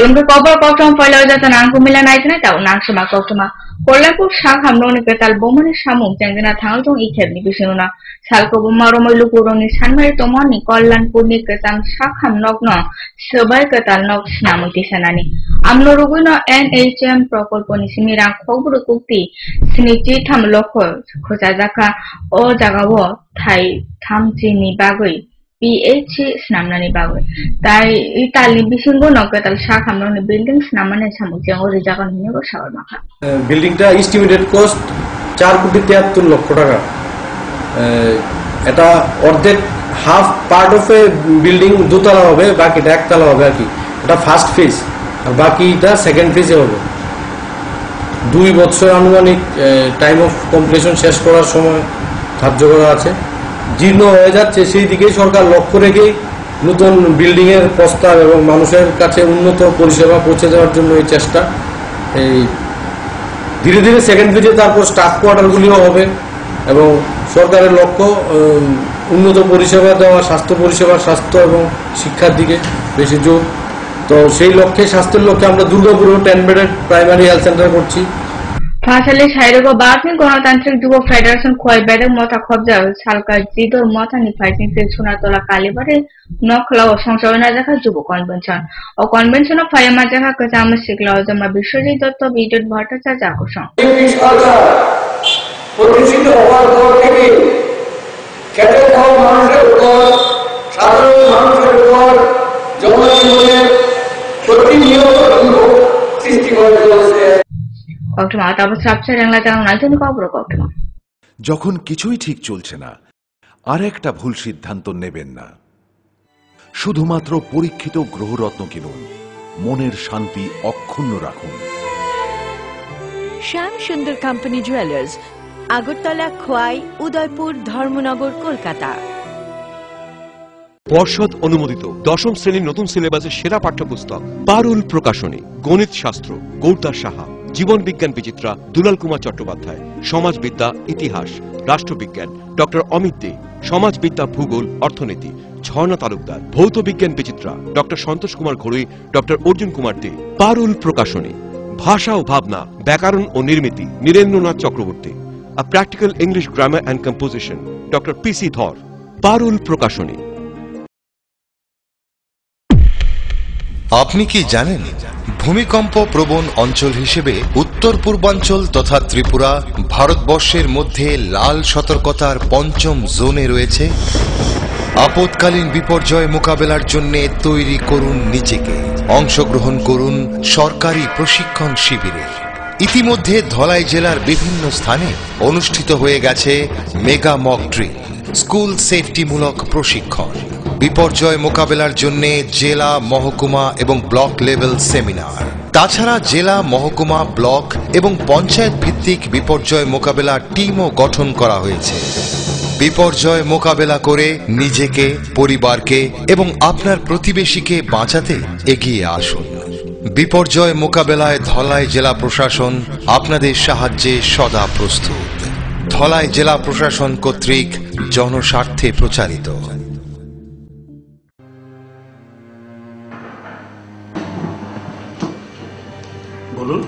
Unka kobar koktom follow that an ankumila night night out Nankshama koktoma. Kolapu Shakam Nonikatal Bomani Shamu, Tangana Tangton Ikebni Bishuna, Salko Maromolupuroni, Sanmari Tomoni, Kolan Punikas, Shakam Nokno, Sabaikatal Nok Snamuti Amloruguna NHM Procolponi Simira Kobru Kukti, Sinichitam Loko, Kosazaka, O Jagawa, Tai Tamtini Bagui. PH snamnani bawe tai itali bisingo nokatal shak amroni buildings namane samujang ori jagan nigo shawar makha building ta estimated cost 4 কোটি 73 লক্ষ টাকা এটা অর্ধেক half part of A building দুতলা হবে বাকিটা একতলা হবে আর কি এটা ফার্স্ট ফেজ আর বাকিটা সেকেন্ড ফেজে হবে 2 বছর আনুমানিক টাইম অফ কমপ্লিশন শেষ করার সময় ধার্য করা আছে জীর্ণ হয়ে যাচ্ছে সেই দিকে সরকার লক্ষ্য রেখে নতুন বিল্ডিং এর প্রস্তাব এবং মানুষের কাছে উন্নত পরিষেবা পৌঁছে দেওয়ার জন্য এই চেষ্টা এই ধীরে ধীরে সেকেন্ড ফেজে তারপর স্টাফ কোয়ার্টারগুলিও হবে এবং সরকারের লক্ষ্য উন্নত পরিষেবা দেওয়া স্বাস্থ্য পরিষেবা স্বাস্থ্য এবং শিক্ষার দিকে বেশি জোর তো সেই লক্ষ্যে স্বাস্থ্যের লক্ষ্যে আমরা দুর্গাপুরে 10 বেডেড প্রাইমারি হেলথ সেন্টার করছি Fasale Shairego Batni Gonatantrik Jugo Federation Koi Bedek Mota Khobja Salka Jidor Mota ni fighting Sunatola Kalibare Nokla or Sonsona Jaka Jugo Convention or Convention of Fire Majaka Kazama Sikla Zama Bishori Dotto Bided Bata Jakosan. যখন কিছুই ঠিক চলছে না আর একটা ভুল সিদ্ধান্ত নেবেন না শুধুমাত্র পরীক্ষিত গ্রহরত্ন কিনুন মনের শান্তি অক্ষুণ্ণ রাখুন শ্যাম সুন্দর কোম্পানি জুয়েলার্স আগরতলা খোয়াই উদয়পুর ধর্মনগর কলকাতা পর্ষদ অনুমোদিত দশম শ্রেণীর নতুন সিলেবাসের সেরা পাঠ্যপুস্তক পারুল প্রকাশনী গণিত শাস্ত্র গৌরদাস সাহা জীবন বিজ্ঞান বিচিত্রা দুলাল কুমার চট্টোপাধ্যায় সমাজবিদ্যা ইতিহাস রাষ্ট্রবিজ্ঞান ডক্টর অমিত দে সমাজবিদ্যা ভূগোল অর্থনীতি ঝর্ণা তালুকদার ভৌত বিজ্ঞান বিচিত্রা ডক্টর সন্তোষ কুমার ঘড়ুই ডক্টর অর্জুন কুমার দে পারুল প্রকাশনী ভাষা ও ভাবনা ব্যাকরণ ও নির্মিতি Nirendranath Chakraborty a practical English grammar and composition doctor PC Dhar Parul প্রকাশনী আপনি কি জানেন ভূমিকম্প প্রবণ অঞ্চল হিসেবে উত্তর পূর্বাঞ্চল তথা ত্রিপুরা ভারতবর্ষের মধ্যে লাল সতর্কতার পঞ্চম জোনে রয়েছে আপৎকালীন বিপর্যয় মোকাবেলার জন্য তৈরি করুন নিজেকে অংশগ্রহণ করুন সরকারি প্রশিক্ষণ শিবিরে ইতিমধ্যে ধলাই জেলার বিভিন্ন স্থানে অনুষ্ঠিত হয়ে গেছে মেগা মক ড্রিল স্কুল সেফটিমূলক প্রশিক্ষণ বিপর্যয় মোকাবেলার জন্য জেলা মহকুমা এবং ব্লক লেভেল সেমিনার তাছাড়া জেলা মহকুমা ব্লক এবং পঞ্চায়েত ভিত্তিক বিপর্যয় মোকাবেলা টিমও গঠন করা হয়েছে বিপর্যয় মোকাবেলা করে নিজেকে পরিবারকে এবং আপনার প্রতিবেশীকে বাঁচাতে এগিয়ে আসুন বিপর্যয় মোকাবেলায় ধলাই জেলা প্রশাসন আপনাদের সাহায্যে সদা প্রস্তুত ধলাই জেলা প্রশাসন কর্তৃক জনস্বার্থে প্রচারিত বলুন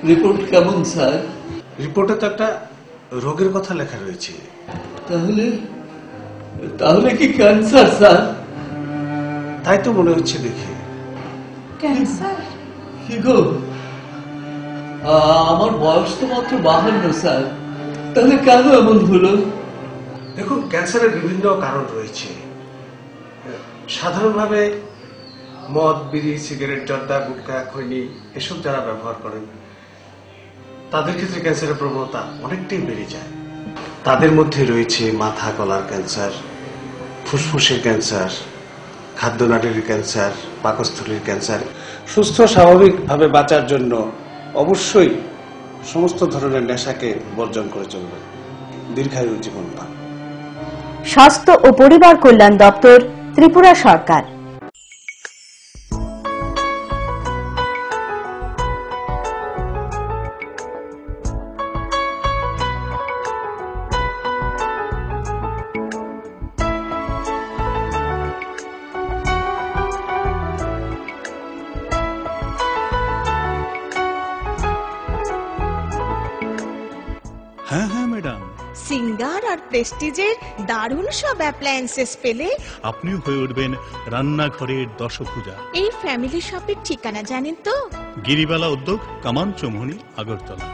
রিপোর্ট কেমন স্যার রিপোর্টে তো একটা রোগের কথা লেখা রয়েছে তাহলে কি ক্যান্সার স্যার তাই তো মনে হচ্ছে দেখে ক্যান্সার কি গো আমার বয়স তো মাত্র 52 স্যার তাহলে কেন এমন হলো দেখুন ক্যান্সারের বিভিন্ন কারণ রয়েছে সাধারণভাবে মদ বিড়ি সিগারেট জর্দা গুটখা খৈনি এসব যারা ব্যবহার করেন তাদের ক্ষেত্রে ক্যান্সারের প্রবণতা অনেকটাই বেড়ে যায় তাদের মধ্যে রয়েছে মাথা গলার ক্যান্সার ফুসফুসের ক্যান্সার খাদ্যনালীর ক্যান্সার পাকস্থলীর ক্যান্সার সুস্থ স্বাভাবিকভাবে বাঁচার জন্য অবশ্যই সমস্ত ধরনের নেশাকে বর্জন করে চলবে দীর্ঘায়ু জীবন পান স্বাস্থ্য ও পরিবার কল্যাণ দপ্তর ত্রিপুরা সরকার হ্যাঁ হ্যাঁ ম্যাডাম, সিঙ্গার আর প্রেস্টিজের দারুণ সব অ্যাপ্লায়েন্সেস পেলে আপনিও হয়ে উঠবেন রান্নাঘরের দশভুজা। এই ফ্যামিলি শপের ঠিকানা জানেন তো? গিরিবালা উদ্যোগ, কামান চৌমুহনী, আগরতলা।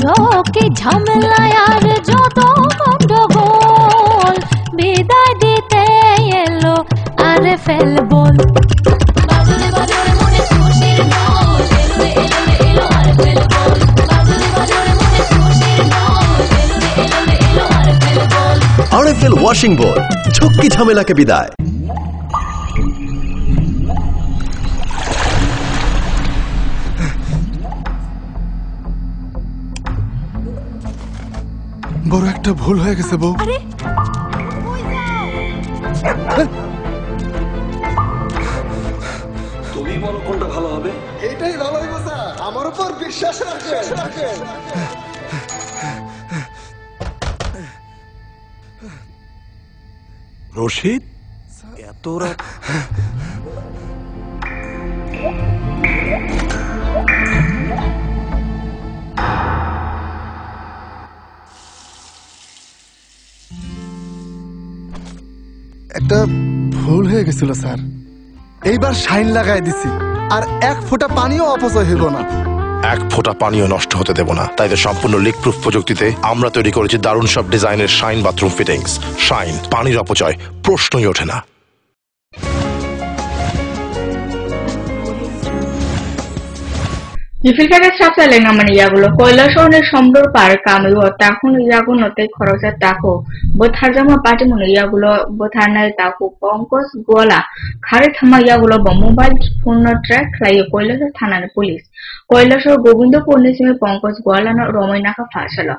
ঝোঁকে ঝামেলায় আর যত গন্ডগোল বিদায় দিতে এলো আর ফেলবল। আরএফএল ওয়াশিং বোর্ড, ঝক্কি ঝামেলাকে বিদায়। বড় একটা ভুল হয়ে গেছে বউ। তুমি বলো কোনটা ভালো হবে? এটাই ভালো হইব স্যার, আমার উপর বিশ্বাস রাখেন। রশিদ, এত রাত? একটা ভুল হয়ে গেছিল স্যার, এইবার শাইন লাগাই দিছি, আর এক ফোঁটা পানিও অপচয় হইব না। এক ফোঁটা পানিও নষ্ট হতে দেব না। তাই তো সম্পূর্ণ লিক প্রুফ প্রযুক্তিতে আমরা তৈরি করেছি দারুণ সব ডিজাইনের শাইন বাথরুম ফিটিংস। শাইন, পানির অপচয় প্রশ্নই ওঠে না। Jifilkada sapsale naman iyagulo কৈলাসনের সম্বর পার কামিব তখন ইয়াগুনোতে খরচা তাকো বোথারজামা পাটিমন ইয়াগুলো বোথারনায় তাকো পঙ্কজ গোলা খারে থামা ইয়াগুলো মোবাইল ফোন ট্র্যাক লাইয়ে কৈলাসর থানার পুলিশ কৈলাসর গোবিন্দপুর নিসিমে পঙ্কজ গোয়ালানো রমৈনাকা ফাঁসাল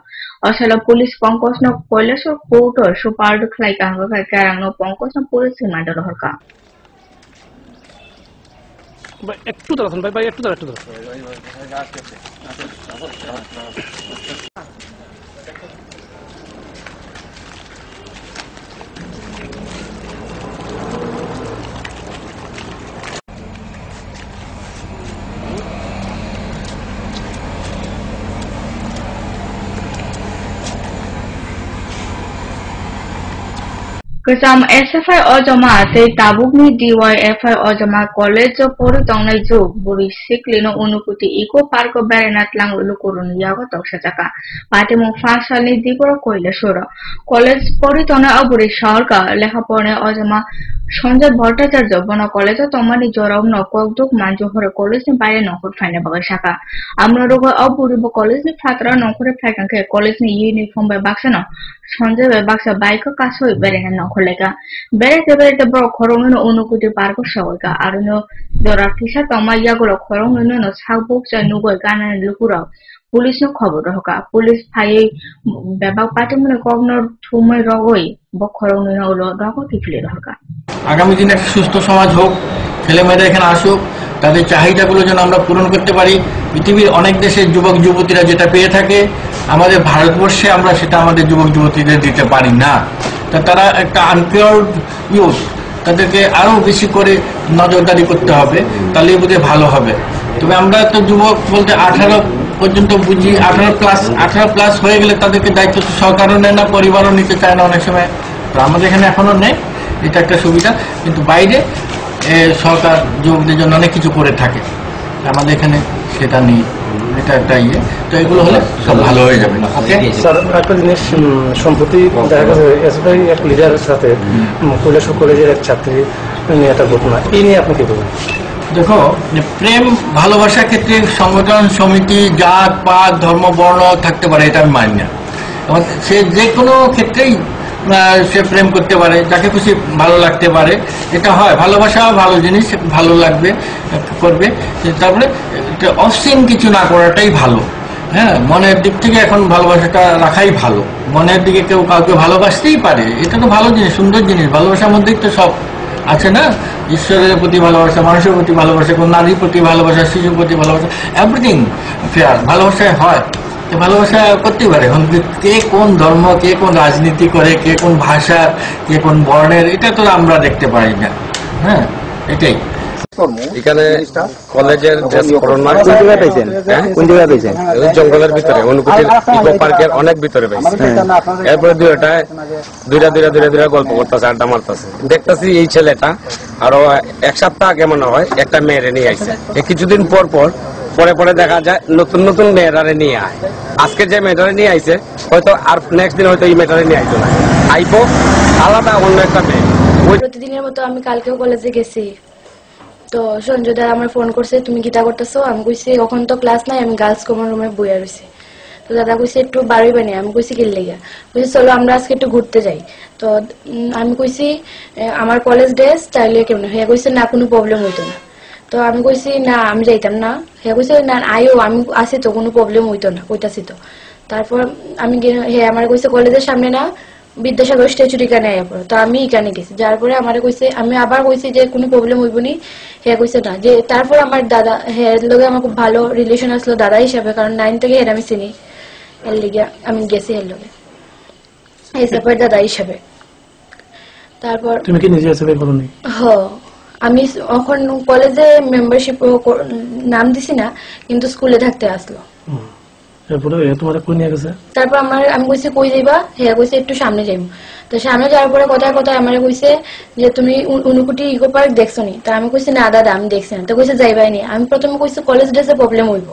অসাল পুলিশ পঙ্কজ ন কৈলাসর কোর্ট সুপার খাই কাঙ্গা কারাং পঙ্কজ ন পুলিশ রিমান্ড রহকা একটু দাঁড়ান ভাই একটু দাঁড়ান Kesam SFI Ojama ate tabugni DYFI Ojama College of Poritongnai Jog Buri Siklino Unukuti Eco Park of Baranat Langulukurun Yago Tokshataka Patimo Fasali Diporo Koilashura College Poritona Aburi Sharka Lehapone Ojama Sonja Bhattacharya Bana College of Tomani Joram Nokok Manjohora College in Bayern Nokor Fine Bagashaka Amnarogo Aburibo College ni Fatra Nokore Fakanke College ni uniform by Baxano Sonja by Baxa Bike Kaso Beren Nokoleka Berete Bro Corona Unukuti Park of Shawaka Aruno Dorakisha Toma Yagulo Corona no Sabooks and Nugo Gana and Lukura police খবর রহকা police phi বেবা পাটে মনে governor থুমই রগই বখরং হলো রগ কিফলে রহকা আগামী দিনে একটা সুস্থ সমাজ হোক ছেলেমেয়েরা এখানে আসুক তাদের চাহিদাগুলো যেন আমরা পূরণ করতে পারি পৃথিবীর অনেক দেশের যুবক যুবতীরা যেটা পেয়ে থাকে আমাদের ভারতবর্ষে আমরা সেটা আমাদের যুবক যুবতীদের দিতে পারি না তা তারা একটা আনপিওর ইউথ তাদেরকে আরো বেশি করে নজরদারি করতে হবে তাহলেই বোধহয় ভালো হবে তবে আমরা তো যুবক বলতে 18 পর্যন্ত বুঝি 18 প্লাস হয়ে গেলে তাদেরকে দায়িত্ব তো সরকারও নেয় না পরিবারও নিতে চায় না অনেক সময় আমাদের এখানে এখনো নেই এটা একটা সুবিধা কিন্তু বাইরে সরকার যুবকদের জন্য অনেক কিছু করে থাকে আমাদের এখানে সেটা নেই, এটা একটা ইয়ে। তো এগুলো হলে সব ভালো হয়ে যাবে। স্যার একটা জিনিস, সম্প্রতি দেখা গেছে এসএফআই এক লিডারের সাথে কৈলাসহর কলেজের এক ছাত্রী নিয়ে একটা ঘটনা, এই নিয়ে আপনি কি বলবেন? দেখো, প্রেম ভালোবাসার ক্ষেত্রে সংগঠন সমিতি জাত পাত ধর্ম বর্ণ থাকতে পারে, এটা আমি মানি না। সে যে কোনো ক্ষেত্রেই সে প্রেম করতে পারে, যাকে খুশি ভালো লাগতে পারে, এটা হয়। ভালোবাসা ভালো জিনিস, ভালো লাগবে করবে। তারপরে অশ্লীল কিছু না করাটাই ভালো। হ্যাঁ, মনের দিক থেকে এখন ভালোবাসাটা রাখাই ভালো। মনের দিকে কেউ কাউকে ভালোবাসতেই পারে, এটা তো ভালো জিনিস, সুন্দর জিনিস। ভালোবাসার মধ্যেই তো সব আছে না, ঈশ্বরের প্রতি ভালোবাসা, মানুষের প্রতি ভালোবাসা, কোন নারীর প্রতি ভালোবাসা, শিশুর প্রতি ভালোবাসা, এভরিথিং ফেয়ার ভালোবাসায় হয়। ভালোবাসা করতেই পারে। এখন কে কোন ধর্ম, কে কোন রাজনীতি করে, কে কোন ভাষা, কে কোন বর্ণের, এটা তো আমরা দেখতে পারি না। হ্যাঁ, এটাই। এখানে কলেজের জঙ্গলের ভিতরে অনুভূতির ইকো পার্কের অনেক ভিতরে পাইছি। এরপরে দুইটা গল্প করতেছে, আড্ডা মারতেছে। দেখতেছি এই ছেলেটা আরো এক সপ্তাহ আগে মনে হয় একটা মেয়েরে নিয়ে আইছে। কিছুদিন পর পরে দেখা যায় নতুন নতুন মেয়েরারে নিয়ে আয়। আজকে যে মেয়েটারে নিয়ে আইছে হয়তো আর নেক্সট দিন হয়তো এই মেয়েটারে নিয়ে আইতো না, আইবো আলাদা অন্য একটা মেয়ে। প্রতিদিনের মতো আমি কালকেও কলেজে গেছি, তো সঞ্জয় দা আমার ফোন করছে, তুমি গীতা করতেছো? আমি কইছি এখন তো ক্লাস নাই, আমি গার্লস কমন রুমে বইয়া রয়েছি। তো দাদা কইছে একটু বাড়ি বানি, আমি কইছি কি লেগা? কইছি চলো আমরা আজকে একটু ঘুরতে যাই। তো আমি কইছি আমার কলেজ ড্রেস চাইলে কেমন? হ্যাঁ কইছে না, কোনো প্রবলেম হইতো না। তো আমি কইছি না আমি যাইতাম না। হ্যাঁ কইছে না আইও, আমি আসি তো, কোনো প্রবলেম হইতো না, কইতাছি তো। তারপর আমি হ্যাঁ আমার কইছে কলেজের সামনে না বিদ্যাসাগর স্ট্যাচুর এখানে আয়া পড়ো। তো আমি এখানে গেছি, যার পরে আমার কইছে, আমি আবার কইছি যে কোনো প্রবলেম হইব নি। হ্যাঁ কইছে না। যে তারপর আমার দাদা, হ্যাঁ লোকে আমার খুব ভালো রিলেশন আসলো দাদা হিসাবে, কারণ 9 থেকে হের আমি চিনি, এর লিগে আমি গেছি এর লোকে এই সাপোর্ট দাদা হিসাবে। তারপর তুমি কি নিজে এসএফআই করনি? হ্যাঁ, আমি এখন কলেজে মেম্বারশিপ নাম দিছি না, কিন্তু স্কুলে থাকতে আসলো। তারপর আমি কইছি কই যাইবা? হ্যাঁ কইছে একটু সামনে যাইবো। তো সামনে যাওয়ার পরে কথায় কথায় আমার কইছে যে তুমি উনুকুটি ইকো পার্ক দেখছো নি? তা আমি কইছি না দাদা আমি দেখছি না। তো কইছে যাইবাই নি। আমি প্রথমে কইছি কলেজ ড্রেসে প্রবলেম হইব।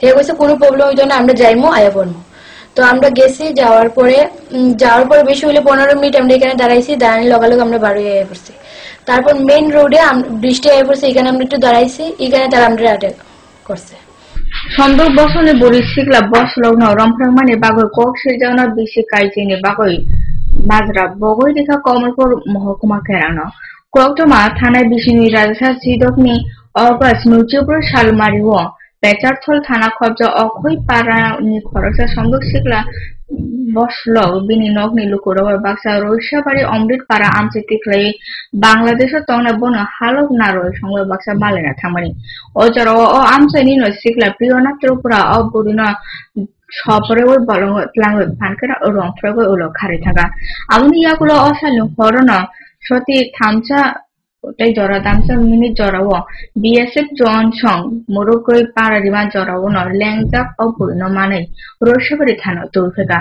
হ্যাঁ কইছে কোনো প্রবলেম হইতো না, আমরা যাইমো আয়া পড়বো। তো আমরা গেছি, যাওয়ার পরে বেশি হইলে 15 মিনিট আমরা এখানে দাঁড়াইছি, দাঁড়ানোর লগালগ আমরা বাড়ি আয়া পড়ছি। তারপর মেইন রোডে বৃষ্টি আয়া পড়ছে, এখানে আমরা একটু দাঁড়াইছি, এখানে তারা আমরা অ্যাটাক করছে। Sonduk bosone buri sikla boslog no romprangmani bagoi kok sirjana bisi kaijini bagoi bazra bogoi dikha Kamalpur महकुमा kerano Koktoma থানায় বিশিনী রাজশাহী সিদকনি অগস্ট নুচিপুর শালমারি ও পেচারথল থানা কবজা অখই পারানি খরচা সন্দক সিকলা বসলগ বিনি নগনি লুকুরবার বাক্সা রৈশাবাড়ি অমৃত পাড়া আমচিতিক্লাই বাংলাদেশের তংনা বন হালক নারয় সংবাদ বাক্সা মালেনা থামানি অজর ও আমচাইনি ন সিকলা প্রিয়না ত্রিপুরা অবুরিনা সপরে ওই বলং ত্লাঙ্গ ফানকেরা রংফ্রগো উলো খারে থাকা আমনি ইয়াগুলো অসালু হরনা সতি থামচা ওটাই জরা দামচা মিনিট জরাও বিএসএফ জনসং মুরুকই পারারিমা জরাও ন লেংজাক অবুরিনো মানে রৈশাবাড়ি থানা তুলফেকা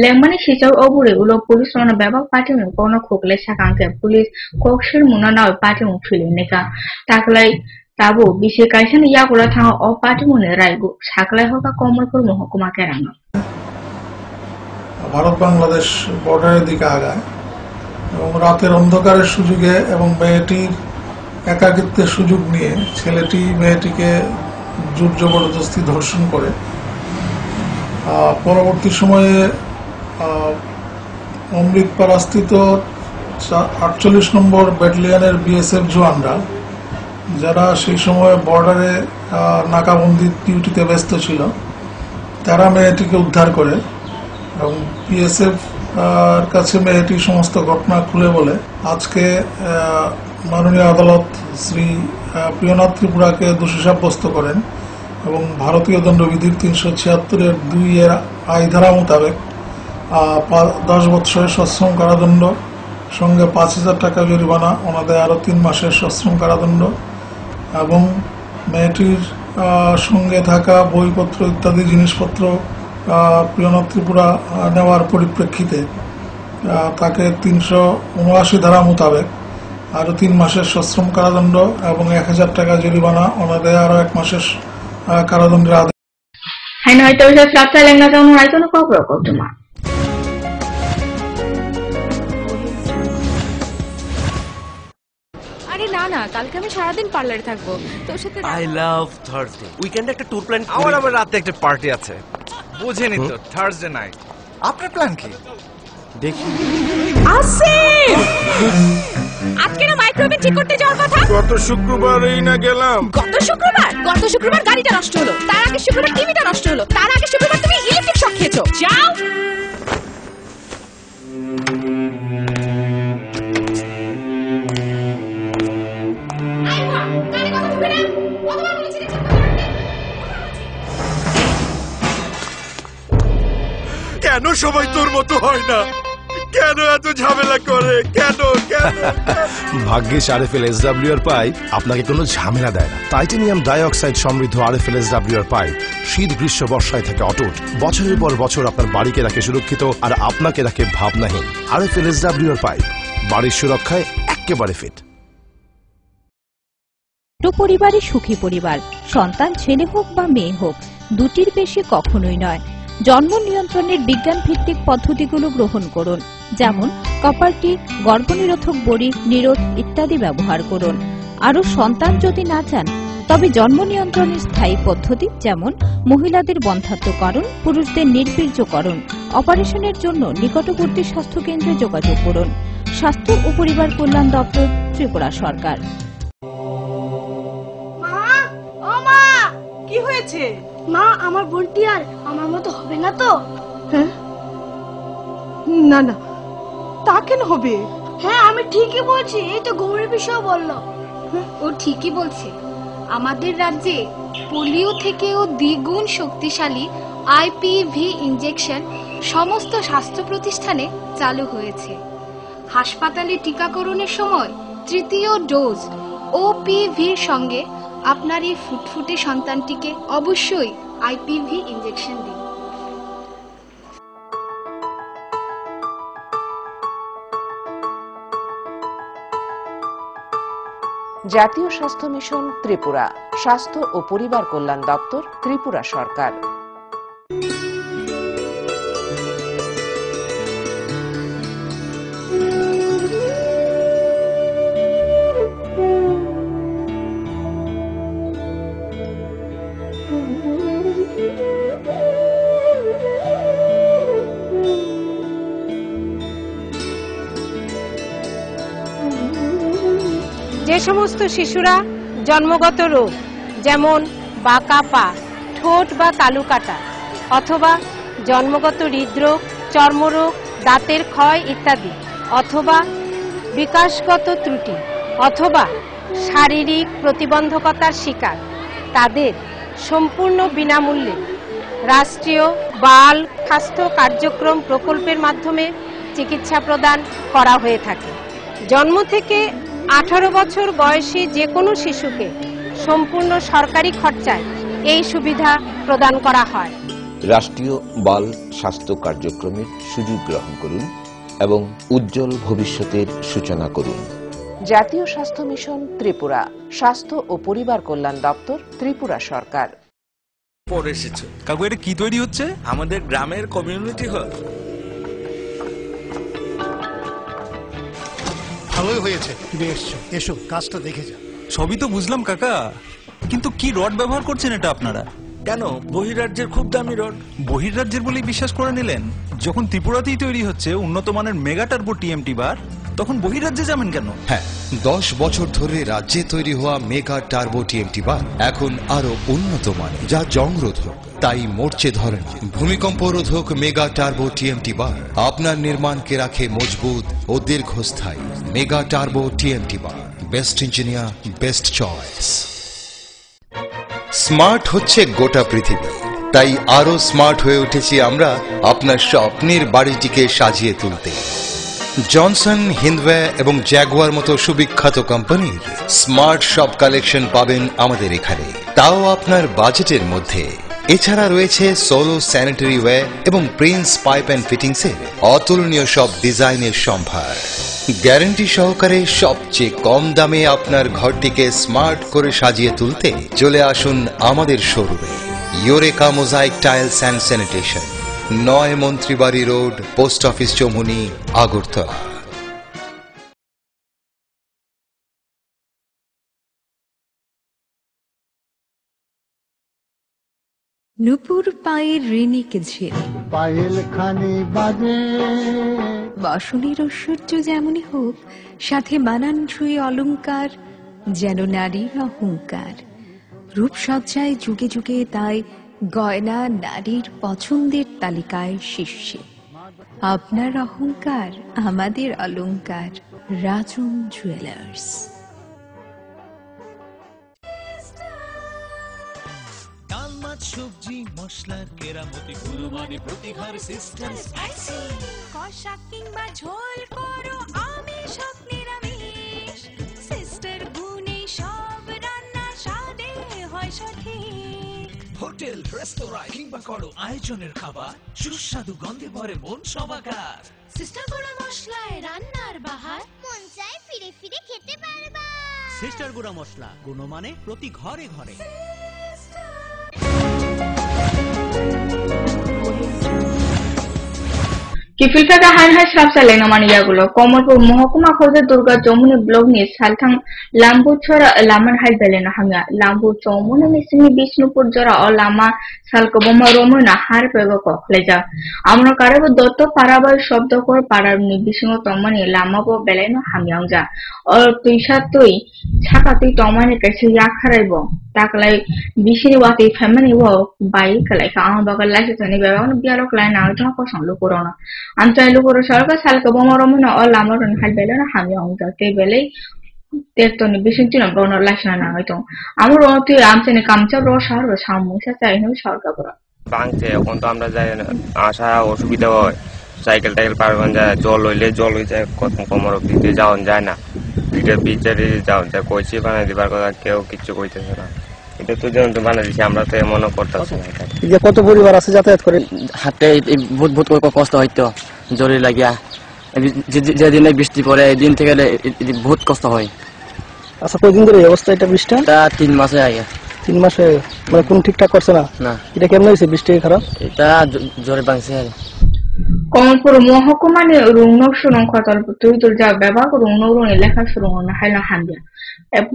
লেংমানি সিচাও অবুরে উলো পুলিশ রনা ব্যাপক পাটিমু কোন খোকলে সাকাঙ্কে পুলিশ কোকশির মুনানাও পাটিমু ফিলিনেকা তাকলাই তাবু বিশে কাইসানি ইয়াগুলো থাঙা অ পাটিমুনে রাইগু সাকলাই হকা কমলপুর মহকুমা কেরানো ভারত বাংলাদেশ বর্ডারের দিকে আগায় এবং রাতের অন্ধকারের সুযোগে এবং মেয়েটির একাকিত্বের সুযোগ নিয়ে ছেলেটি মেয়েটিকে জোর জবরদস্তি ধর্ষণ করে পরবর্তী সময়ে অমৃতপাড়াস্থিত 48 নম্বর ব্যাটালিয়নের বিএসএফ জওয়ানরা যারা সেই সময় বর্ডারে নাকাবন্দি ডিউটিতে ব্যস্ত ছিল তারা মেয়েটিকে উদ্ধার করে এবং বিএসএফ কাছে মেয়েটি সমস্ত ঘটনা খুলে বলে আজকে মাননীয় আদালত শ্রী প্রিয়নাথ ত্রিপুরাকে দোষী সাব্যস্ত করেন এবং ভারতীয় দণ্ডবিধির 376-এর 2 আইন ধারা মোতাবেক 10 বৎসরের সশ্রম কারাদণ্ড সঙ্গে 5,000 টাকা জরিমানা, ওনাদের আরো 3 মাসের সশ্রম কারাদণ্ড এবং মেয়েটির সঙ্গে থাকা বইপত্র ইত্যাদি জিনিসপত্র প্রিয়নাথ ত্রিপুরা নেওয়ার পরিপ্রেক্ষিতে তাকে 379 ধারা মোতাবেক আরো 3 মাসের সশ্রম কারাদণ্ড এবং 1000 টাকা জরিমানা অনাদায়ে আরো 1 মাসের কারাদণ্ডের আদেশ. Haino ito sa slapsa lang na taon na ito na kopro ko tuma. আরে না না, কালকে আমি সারাদিন পার্লারে থাকবো, তোর সাথে আই লাভ থার্সডে। উইকেন্ডে একটা ট্যুর প্ল্যান করি। আমার রাতে একটা পার্টি আছে, বুঝেনি তো, থার্সডে নাইট। আপনার প্ল্যান কি? দেখি আসিফ, আজকে না মাইক্রোওয়েভ ঠিক করতে যাওয়ার কথা। গত শুক্রবারই না গেলাম। গত শুক্রবার গাড়িটা নষ্ট হলো, তার আগে শুক্রবার টিভিটা নষ্ট হলো, তার আগে শুক্রবার তুমি ইলেকট্রিক শক খেয়েছো। যাও। কেন সবাই তোর মতো হয় না? কেন এত ঝামেলা করে? কেন? ভাগ্যিস আরএফএল এসডব্লিউআর পাইপ আপনাকে কোনো ঝামেলা দেয় না। টাইটানিয়াম ডাইঅক্সাইড সমৃদ্ধ আরএফএল এসডব্লিউআর পাইপ শীত গ্রীষ্ম বর্ষায় থাকে অটুট, বছরের পর বছর আপনার বাড়িকে রাখে সুরক্ষিত আর আপনাকে রাখে ভাবনাহীন। আরএফএল এসডব্লিউআর পাইপ বাড়ির সুরক্ষায় একেবারে ফিট। পরিবারে সুখী পরিবার, সন্তান ছেলে হোক বা মেয়ে হোক, দুটির বেশি কখনোই নয়। জন্ম নিয়ন্ত্রণের বিজ্ঞান ভিত্তিক পদ্ধতিগুলো গ্রহণ করুন, যেমন কপারটি, গর্ভনিরোধক বড়ি, নিরোধ ইত্যাদি ব্যবহার করুন। আরও সন্তান যদি না চান, তবে জন্ম নিয়ন্ত্রণের স্থায়ী পদ্ধতি যেমন মহিলাদের বন্ধ্যাত্বকরণ, পুরুষদের নির্বীর্যকরণ, অপারেশনের জন্য নিকটবর্তী স্বাস্থ্যকেন্দ্রে যোগাযোগ করুন। স্বাস্থ্য ও পরিবার কল্যাণ দপ্তর, ত্রিপুরা সরকার। কি হয়েছে মা? আমার বোনটি আর আমার মতো হবে না তো? না না, তা কেন হবে? হ্যাঁ আমি ঠিকই বলছি, এই তো গৌরী বিষয় বললো। ও ঠিকই বলছে। আমাদের রাজ্যে পোলিও থেকেও দ্বিগুণ শক্তিশালী আইপিভি ইনজেকশন সমস্ত স্বাস্থ্য প্রতিষ্ঠানে চালু হয়েছে। হাসপাতালে টিকাকরণের সময় তৃতীয় ডোজ ওপিভির সঙ্গে আপনার এই ফুটফুটে সন্তানটিকে অবশ্যই আইপিভি ইনজেকশন দিন। জাতীয় স্বাস্থ্য মিশন ত্রিপুরা, স্বাস্থ্য ও পরিবার কল্যাণ দপ্তর, ত্রিপুরা সরকার। যে সমস্ত শিশুরা জন্মগত রোগ যেমন বাঁকা পা, ঠোঁট বা তালু কাটা অথবা জন্মগত হৃদরোগ, চর্মরোগ, দাঁতের ক্ষয় ইত্যাদি অথবা বিকাশগত ত্রুটি অথবা শারীরিক প্রতিবন্ধকতার শিকার, তাদের সম্পূর্ণ বিনামূল্যে রাষ্ট্রীয় বাল স্বাস্থ্য কার্যক্রম প্রকল্পের মাধ্যমে চিকিৎসা প্রদান করা হয়ে থাকে। জন্ম থেকে 18 বছর বয়সী যে কোনো শিশুকে সম্পূর্ণ সরকারি খরচায় এই সুবিধা প্রদান করা হয়। রাষ্ট্রীয় বাল স্বাস্থ্য কার্যক্রমের সুযোগ গ্রহণ করুন এবং উজ্জ্বল ভবিষ্যতের সূচনা করুন। জাতীয় স্বাস্থ্য মিশন ত্রিপুরা, স্বাস্থ্য ও পরিবার কল্যাণ দপ্তর, ত্রিপুরা সরকার। পরে এসেছে কাকু, এটা কি তৈরি হচ্ছে? আমাদের গ্রামের কমিউনিটি হল। ভালোই হয়েছে তুমি এসছো, এসো কাজটা দেখে যা। সবই তো বুঝলাম কাকা, কিন্তু কি রড ব্যবহার করছেন এটা আপনারা? কেন? বহির্রাজ্যের খুব দামি রড। বহির্রাজ্যের বলেই বিশ্বাস করে নিলেন? যখন ত্রিপুরাতেই তৈরি হচ্ছে উন্নত মানের মেগা টার্বো টিএমটি বার, তখন বহির্রাজ্যে যাবেন কেন? হ্যাঁ, 10 বছর ধরে রাজ্যে তৈরি হওয়া মেগা টার্বো টিএমটি বার এখন আরো উন্নত মানের, যা জংরোধক, তাই মরচে ধরেন। ভূমিকম্প রোধক মেগা টার্বো টিএমটি বার আপনার নির্মাণকে রাখে মজবুত ও দীর্ঘস্থায়ী। মেগা টার্বো টিএমটি বার, best engineer, best choice. Smart হচ্ছে গোটা পৃথিবী, তাই আরো স্মার্ট হয়ে উঠেছি আমরা আপনার স্বপ্নের বাড়িটিকে সাজিয়ে তুলতে। জনসন, হিন্দওয়ে এবং জ্যাগুয়ার মতো সুবিখ্যাত কোম্পানির স্মার্ট সব কালেকশন পাবেন আমাদের এখানে, তাও আপনার বাজেটের মধ্যে। এছাড়া রয়েছে সোলো স্যানিটারি ওয়্যার এবং প্রিন্স পাইপ অ্যান্ড ফিটিংসের অতুলনীয় সব ডিজাইনের সম্ভার। গ্যারান্টি সহকারে সবচেয়ে কম দামে আপনার ঘরটিকে স্মার্ট করে সাজিয়ে তুলতে চলে আসুন আমাদের শোরুমে। Eureka mosaic tiles and sanitation, 9 Mantribari road, post office Choumuhani, Agartala. নুপুর পায়ের ঋণিক ঝিল, পায়েল খানি বাজে বাসনের ঐশ্বর্য যেমনই হোক, সাথে মানানসই অলংকার, যেন নারীর অহংকার। রূপসজ্জায় যুগে যুগে তাই গয়না নারীর পছন্দের তালিকায় শীর্ষে। আপনার অহংকার আমাদের অলংকার, রাজন জুয়েলার্স। সবজি মশলার কেরামতি গুণমানে প্রতি ঘর সিস্টেম স্পাইসি। কষা কিংবা ঝোল করো আমিষ হোক নিরামিষ, সিস্টার গুণে সব রান্না স্বাদে হয় সঠিক। হোটেল রেস্তোরাঁ কিংবা করো আয়োজনের খাবার, সুস্বাদু গন্ধে ভরে মন সবাকার। সিস্টার গুঁড়া মশলায় রান্নার বাহার, মন চায় ফিরে ফিরে খেতে পারবা। সিস্টার গুঁড়া মশলা, গুণমানে প্রতি ঘরে ঘরে। Kifilkata Hanha Shrapsale Namaniagulo, Komorpur Mohokuma Khoja Durga Jomuni Blogni, Salthang Lambu Chora Laman Hai Belena Hanga, Lambu Chomuna Missimi Bishnupur Jora or Lama Salkoboma Romuna Harpego Leja. Amno Karabu Dotto Parabal Shobdokor Parabni Bishno Tomani, Lamabo Beleno Hamyanga, or Pishatui, Chakati Tomani Kasi Yakarebo. Taklai Bishiriwati family work by Kalaka Bakalas and Ivan Biarok line out of Lukurona. I'm trying to go to Sharka Salkaboma Romana or Lamar and Halbella Hamyong, the Tebele, Testoni Bishintin of Brono Lashana. Amoroti Amsene Kamcha Roshar was Hamusha, I know Sharkabra. Bank, one time Asha or Subida, cycle tail parvanja, Jolo, Jolo, cotton comer of the Jawan Jana. Peter Pitcher is down, the coach, and the Barco Keo Kichuita. এটা তো যেমন তো বাংলাদেশে আমরা তো মনে করতেছি যে কত পরিবার আছে যাতায়াত করে হাতে বহুত বহুত কষ্ট হইতো জরি লাগিয়া যেদিন বৃষ্টি পড়ে এই দিন থেকে বহুত কষ্ট হয়। আচ্ছা কয়দিন ধরে এই অবস্থা এটা বৃষ্টি? তা 3 মাসে আগে। 3 মাসে মানে কোন ঠিকঠাক করছে না? না। এটা কেমন হইছে বৃষ্টি খারাপ? এটা জরি ভাঙছে। Komorpur Mohokuma ni Rungno Shurong Kotal Putul Jab Baba Rungno Leka Shurong Hala Hambia.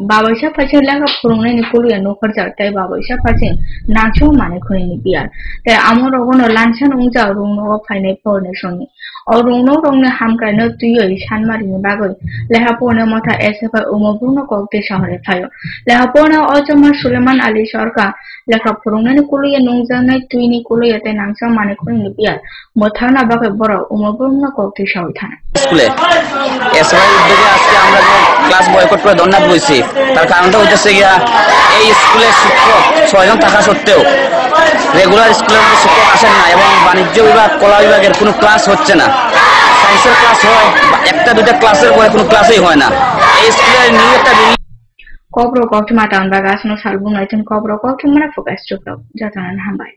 Babasha Pachin Laka Purung and Kulu and Nokarja, Babasha Pachin, Nacho Manakuni Pier. The Amor Ogono Lanchan Unza Rungno Pineapple Nation. Or Rungno Rungna Hamka no to you, Shanmarin Bago, Lehapona Mota Esepa Umobruno Kokte Shahare Fire. Lehapona Ojama Suleman Ali Shorka, Laka Purung and Kulu and Unza Night Twini Kulu at an Ansa Manakuni Pier. Motana Baka Boro, Umobruno Kokte Shawtan. স্কুলে SI উদ্যোগে আজকে আমরা class boycott করে ধন্যবাদ বলছি। তার কারণটা হচ্ছে গিয়া এই স্কুলের শিক্ষক 6 জন থাকা সত্ত্বেও রেগুলার স্কুলের শিক্ষক আসেন না এবং বাণিজ্য বিভাগ কলা বিভাগের কোনো ক্লাস হচ্ছে না। সায়েন্সের ক্লাস হয় একটা দুটা ক্লাসের পরে কোনো ক্লাসই হয় না। এই স্কুলের নিউ একটা Kobro Koktumata on Bagasno Salbum, I think Kobro Koktumana for Best Jatanan Hambai.